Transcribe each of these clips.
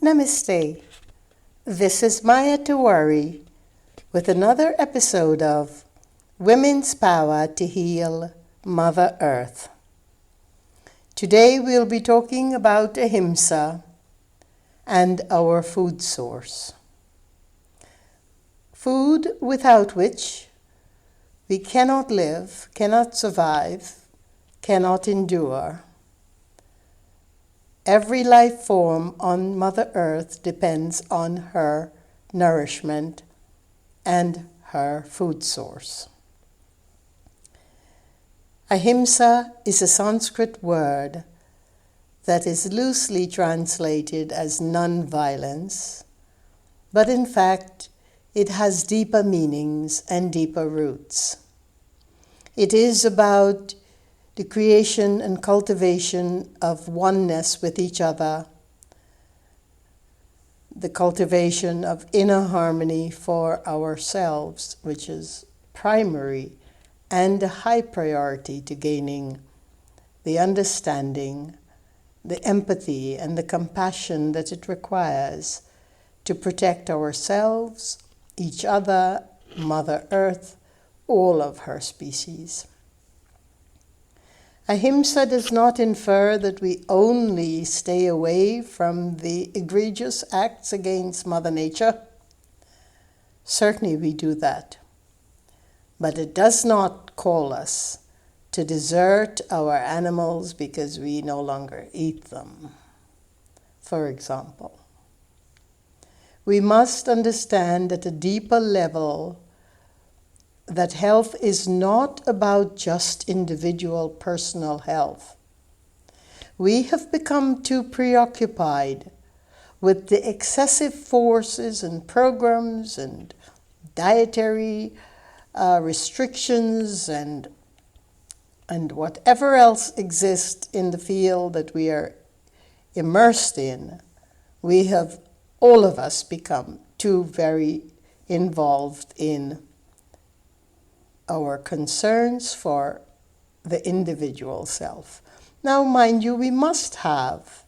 Namaste. This is Maya Tiwari with another episode of Women's Power to Heal Mother Earth. Today we'll be talking about Ahimsa and our food source. Food without which we cannot live, cannot survive, cannot endure. Every life form on Mother Earth depends on her nourishment and her food source. Ahimsa is a Sanskrit word that is loosely translated as non-violence, but in fact it has deeper meanings and deeper roots. It is about the creation and cultivation of oneness with each other, the cultivation of inner harmony for ourselves, which is primary and a high priority to gaining the understanding, the empathy, and the compassion that it requires to protect ourselves, each other, Mother Earth, all of her species. Ahimsa does not infer that we only stay away from the egregious acts against Mother Nature. Certainly we do that. But it does not call us to desert our animals because we no longer eat them, for example. We must understand at a deeper level that health is not about just individual personal health. We have become too preoccupied with the excessive forces and programs and dietary restrictions and whatever else exists in the field that we are immersed in. We have, all of us, become too very involved in our concerns for the individual self. Now, mind you, we must have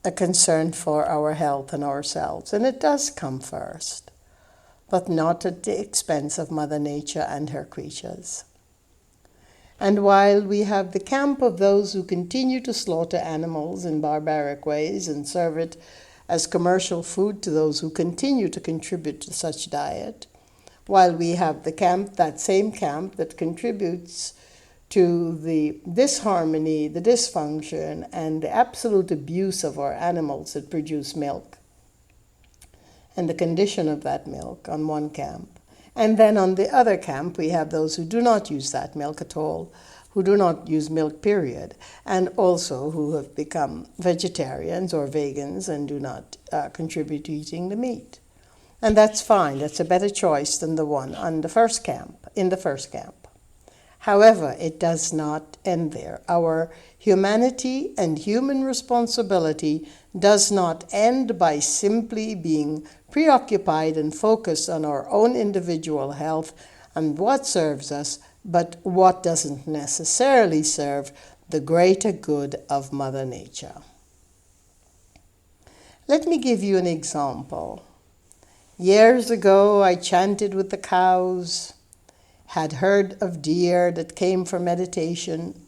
a concern for our health and ourselves, and it does come first, but not at the expense of Mother Nature and her creatures. And while we have the camp of those who continue to slaughter animals in barbaric ways and serve it as commercial food to those who continue to contribute to such diet, while we have the camp, that same camp that contributes to the disharmony, the dysfunction, and the absolute abuse of our animals that produce milk, and the condition of that milk on one camp. And then on the other camp, we have those who do not use that milk at all, who do not use milk, period, and also who have become vegetarians or vegans and do not contribute to eating the meat. And that's fine. That's a better choice than the one on the first camp, in the first camp. However, it does not end there. Our humanity and human responsibility does not end by simply being preoccupied and focused on our own individual health and what serves us, but what doesn't necessarily serve the greater good of Mother Nature. Let me give you an example. Years ago, I chanted with the cows, had heard of deer that came for meditation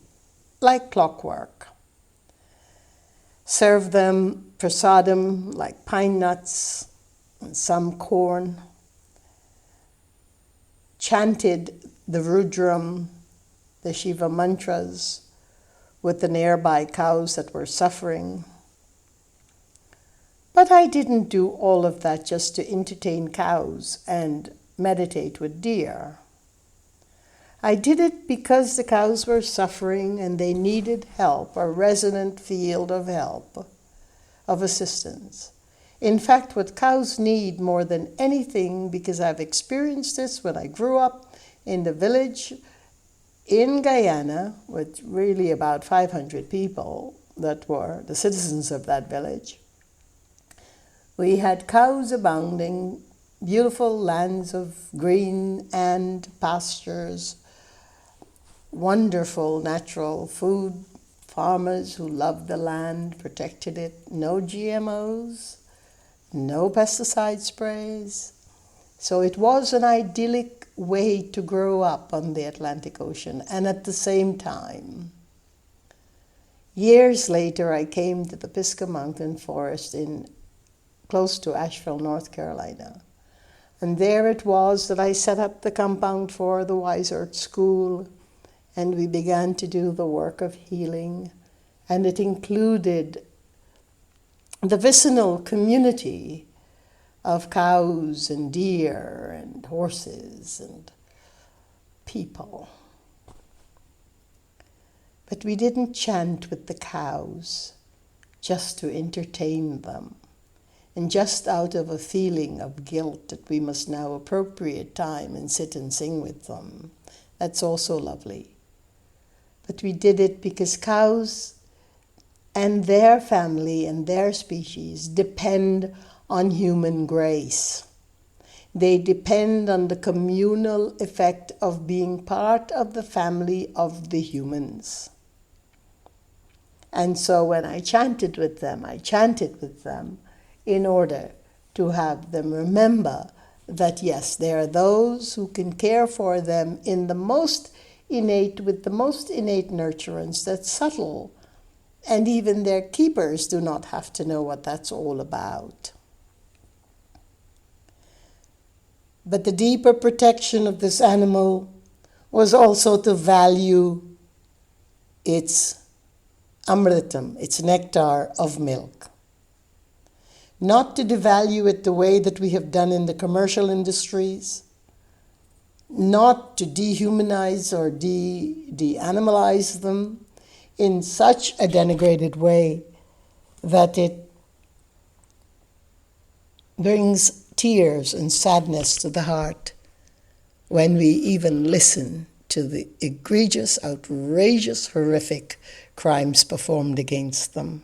like clockwork, served them prasadam like pine nuts and some corn, chanted the Rudram, the Shiva mantras with the nearby cows that were suffering. But I didn't do all of that just to entertain cows and meditate with deer. I did it because the cows were suffering and they needed help, a resonant field of help, of assistance. In fact, what cows need more than anything, because I've experienced this when I grew up in the village in Guyana with really about 500 people that were the citizens of that village. We had cows abounding, beautiful lands of green and pastures, wonderful natural food farmers who loved the land, protected it. No GMOs, no pesticide sprays. So it was an idyllic way to grow up on the Atlantic Ocean. And at the same time, years later, I came to the Pisgah Mountain Forest close to Asheville, North Carolina. And there it was that I set up the compound for the Wise Earth School, and we began to do the work of healing. And it included the vicinal community of cows and deer and horses and people. But we didn't chant with the cows just to entertain them, and just out of a feeling of guilt that we must now appropriate time and sit and sing with them. That's also lovely. But we did it because cows and their family and their species depend on human grace. They depend on the communal effect of being part of the family of the humans. And so when I chanted with them in order to have them remember that yes, there are those who can care for them in the most innate, with the most innate nurturance that's subtle, and even their keepers do not have to know what that's all about. But the deeper protection of this animal was also to value its amritam, its nectar of milk. Not to devalue it the way that we have done in the commercial industries, not to dehumanize or de-animalize them in such a denigrated way that it brings tears and sadness to the heart when we even listen to the egregious, outrageous, horrific crimes performed against them.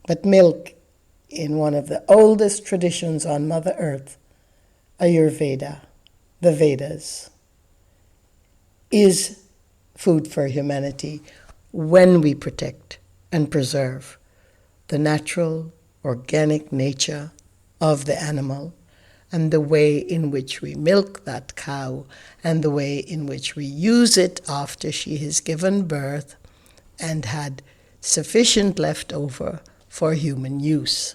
But milk, in one of the oldest traditions on Mother Earth, Ayurveda, the Vedas, is food for humanity when we protect and preserve the natural, organic nature of the animal and the way in which we milk that cow and the way in which we use it after she has given birth and had sufficient left over for human use,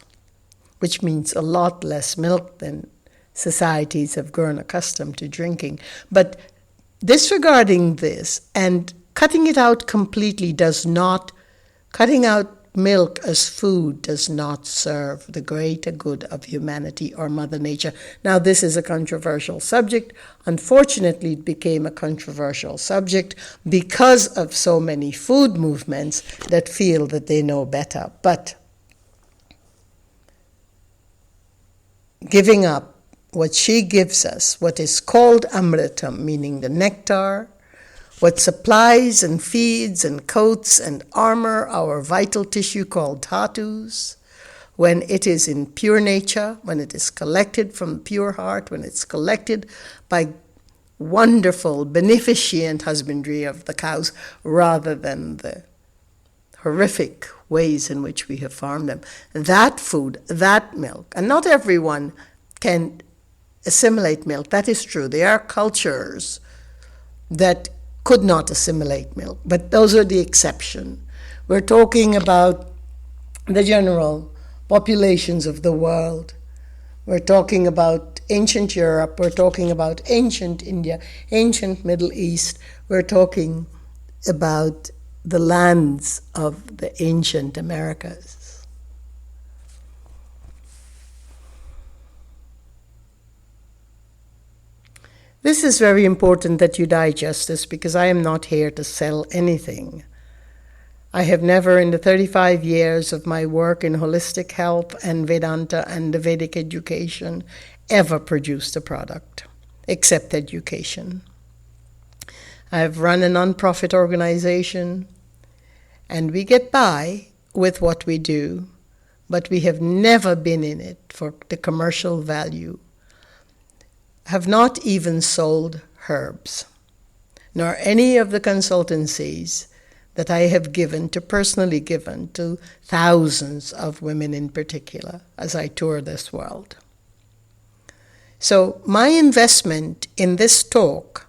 which means a lot less milk than societies have grown accustomed to drinking. But disregarding this and cutting it out completely cutting out milk as food does not serve the greater good of humanity or Mother Nature. Now, this is a controversial subject. Unfortunately, it became a controversial subject because of so many food movements that feel that they know better. But giving up what she gives us, what is called amritam, meaning the nectar, what supplies and feeds and coats and armor our vital tissue called dhatus, when it is in pure nature, when it is collected from pure heart, when it's collected by wonderful, beneficent husbandry of the cows, rather than the horrific ways in which we have farmed them. That food, that milk, and not everyone can assimilate milk. That is true. There are cultures that could not assimilate milk, but those are the exception. We're talking about the general populations of the world. We're talking about ancient Europe. We're talking about ancient India, ancient Middle East. We're talking about the lands of the ancient Americas. This is very important that you digest this, because I am not here to sell anything. I have never, in the 35 years of my work in holistic health and Vedanta and the Vedic education, ever produced a product, except education. I have run a non-profit organization, and we get by with what we do, but we have never been in it for the commercial value. Have not even sold herbs. nor any of the consultancies that I have personally given to thousands of women in particular as I tour this world. So my investment in this talk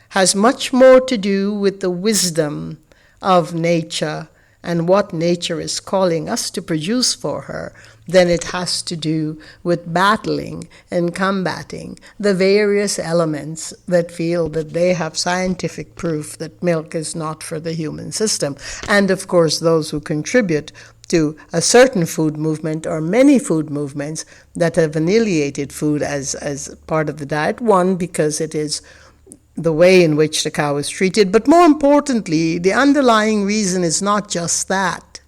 has much more to do with the wisdom of nature and what nature is calling us to produce for her than it has to do with battling and combating the various elements that feel that they have scientific proof that milk is not for the human system. And of course, those who contribute to a certain food movement or many food movements that have annihilated food as part of the diet. One, because it is the way in which the cow is treated, but more importantly, the underlying reason is not just that.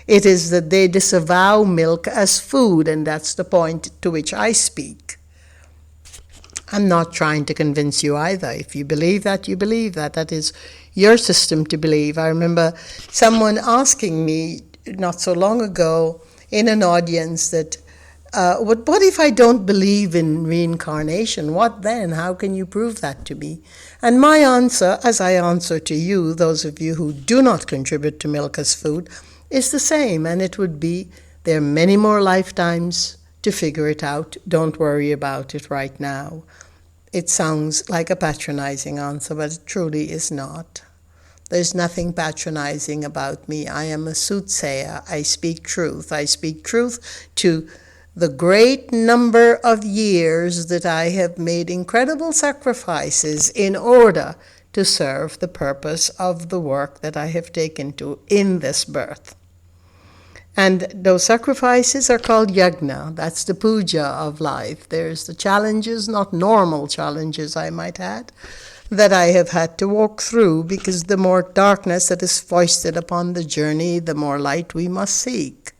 It is that they disavow milk as food, and that's the point to which I speak. I'm not trying to convince you either. If you believe that, you believe that. That is your system to believe. I remember someone asking me not so long ago in an audience that, what if I don't believe in reincarnation? What then? How can you prove that to me? And my answer, as I answer to you, those of you who do not contribute to milk as food, is the same, and it would be, there are many more lifetimes to figure it out. Don't worry about it right now. It sounds like a patronizing answer, but it truly is not. There's nothing patronizing about me. I am a soothsayer. I speak truth. I speak truth to the great number of years that I have made incredible sacrifices in order to serve the purpose of the work that I have taken to in this birth. And those sacrifices are called yajna. That's the puja of life. There's the challenges, not normal challenges I might add, that I have had to walk through, because the more darkness that is foisted upon the journey, the more light we must seek.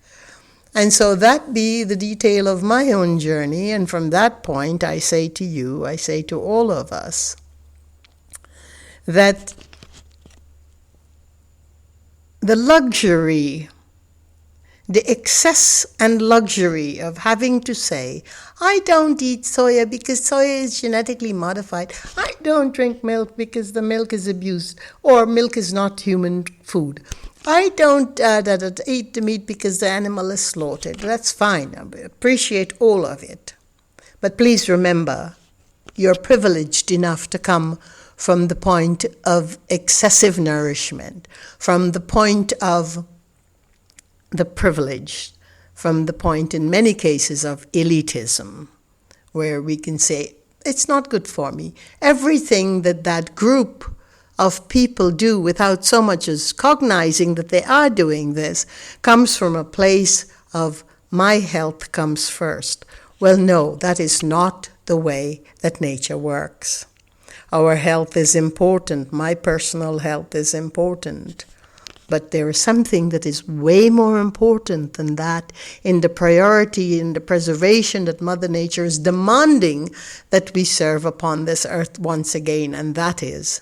And so that be the detail of my own journey, and from that point I say to you, I say to all of us, that the luxury, the excess and luxury of having to say, I don't eat soya because soya is genetically modified. I don't drink milk because the milk is abused, or milk is not human food. I don't eat the meat because the animal is slaughtered. That's fine. I appreciate all of it. But please remember, you're privileged enough to come from the point of excessive nourishment, from the point of the privileged, from the point in many cases of elitism, where we can say, it's not good for me. Everything that group of people do without so much as cognizing that they are doing this comes from a place of my health comes first. Well, no, that is not the way that nature works. Our health is important. My personal health is important. But there is something that is way more important than that in the priority, in the preservation that Mother Nature is demanding that we serve upon this earth once again, and that is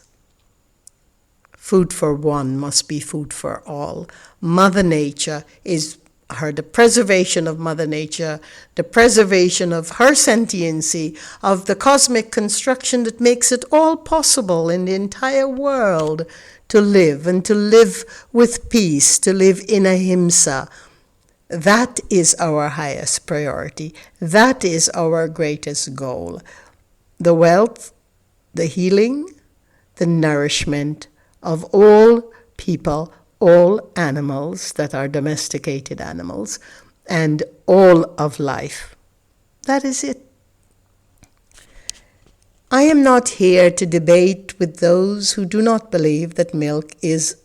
food for one must be food for all. Mother Nature is the preservation of Mother Nature, the preservation of her sentiency, of the cosmic construction that makes it all possible in the entire world to live, and to live with peace, to live in Ahimsa. That is our highest priority. That is our greatest goal. The wealth, the healing, the nourishment of all people, all animals that are domesticated animals, and all of life. That is it. I am not here to debate with those who do not believe that milk is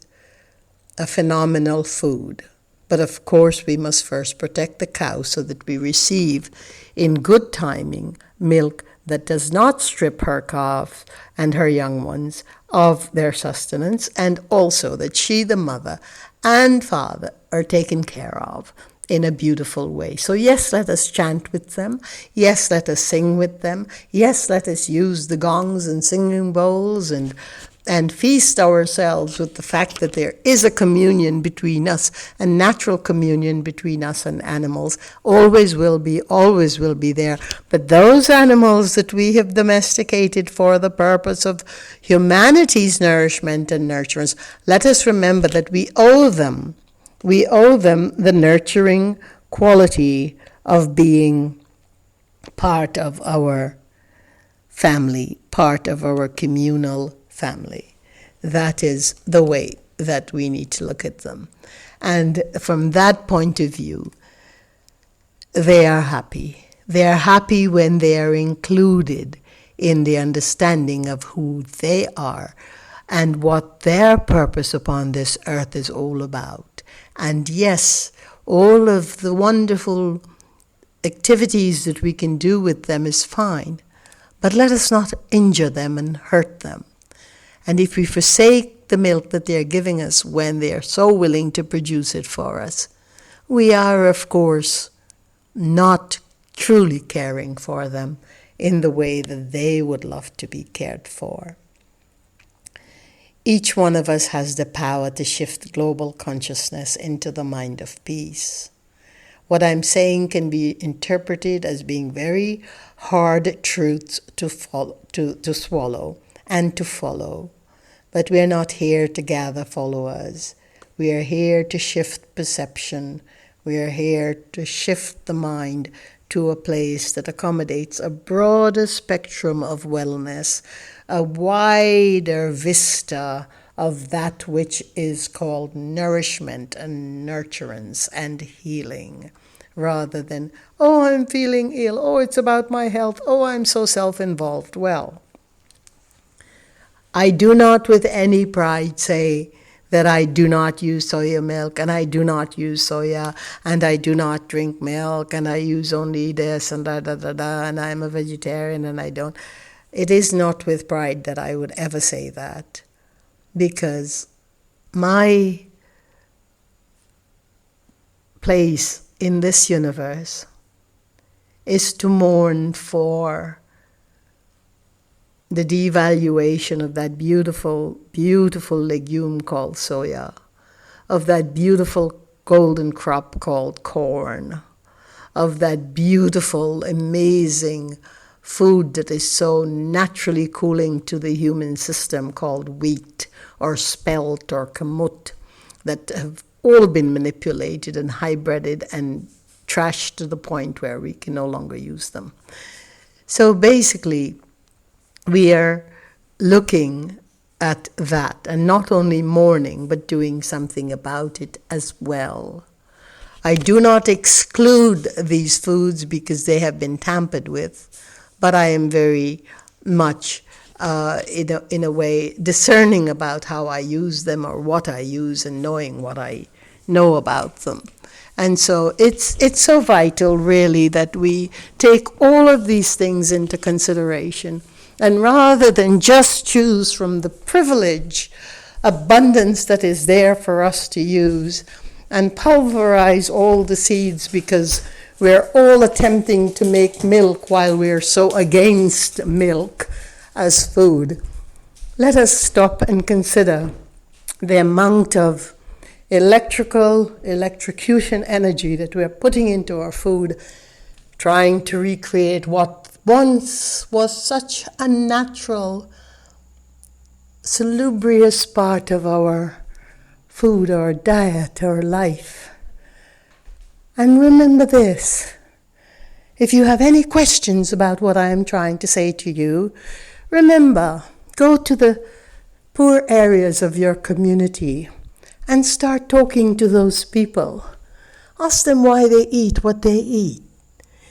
a phenomenal food. But of course we must first protect the cow so that we receive in good timing milk that does not strip her calf and her young ones of their sustenance, and also that she, the mother and father, are taken care of in a beautiful way. So yes, let us chant with them. Yes, let us sing with them. Yes, let us use the gongs and singing bowls and and feast ourselves with the fact that there is a communion between us, a natural communion between us and animals, always will be there. But those animals that we have domesticated for the purpose of humanity's nourishment and nurturance, let us remember that we owe them the nurturing quality of being part of our family, part of our communal family. That is the way that we need to look at them. And from that point of view, they are happy. They are happy when they are included in the understanding of who they are and what their purpose upon this earth is all about. And yes, all of the wonderful activities that we can do with them is fine, but let us not injure them and hurt them. And if we forsake the milk that they are giving us when they are so willing to produce it for us, we are, of course, not truly caring for them in the way that they would love to be cared for. Each one of us has the power to shift global consciousness into the mind of peace. What I'm saying can be interpreted as being very hard truths to swallow and to follow. But we are not here to gather followers. We are here to shift perception. We are here to shift the mind to a place that accommodates a broader spectrum of wellness, a wider vista of that which is called nourishment and nurturance and healing, rather than, oh, I'm feeling ill, oh, it's about my health, oh, I'm so self-involved. Well, I do not with any pride say that I do not use soya milk, and I do not use soya, and I do not drink milk, and I use only this, and and I'm a vegetarian, and I don't. It is not with pride that I would ever say that, because my place in this universe is to mourn for the devaluation of that beautiful, beautiful legume called soya, of that beautiful golden crop called corn, of that beautiful, amazing food that is so naturally cooling to the human system called wheat or spelt or kamut, that have all been manipulated and hybrided and trashed to the point where we can no longer use them. So basically, we are looking at that and not only mourning, but doing something about it as well. I do not exclude these foods because they have been tampered with, but I am very much, in a way, discerning about how I use them or what I use and knowing what I know about them. And so it's so vital, really, that we take all of these things into consideration. And rather than just choose from the privilege, abundance that is there for us to use, and pulverize all the seeds because we're all attempting to make milk while we're so against milk as food, let us stop and consider the amount of electrocution energy that we're putting into our food, trying to recreate what once was such a natural, salubrious part of our food, our diet, our life. And remember this, if you have any questions about what I am trying to say to you, remember, go to the poor areas of your community and start talking to those people. Ask them why they eat what they eat.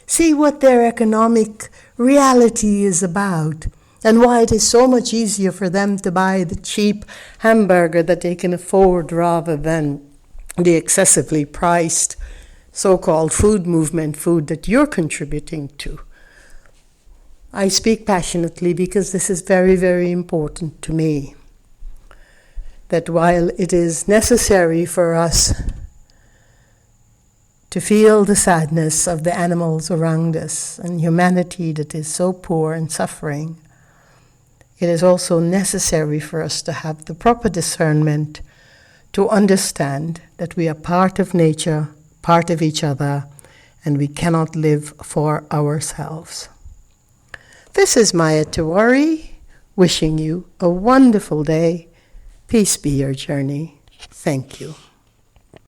See what their economic reality is about and why it is so much easier for them to buy the cheap hamburger that they can afford rather than the excessively priced so-called food movement food that you're contributing to. I speak passionately because this is very, very important to me. That while it is necessary for us to feel the sadness of the animals around us and humanity that is so poor and suffering, it is also necessary for us to have the proper discernment to understand that we are part of nature, part of each other, and we cannot live for ourselves. This is Maya Tiwari, wishing you a wonderful day. Peace be your journey. Thank you.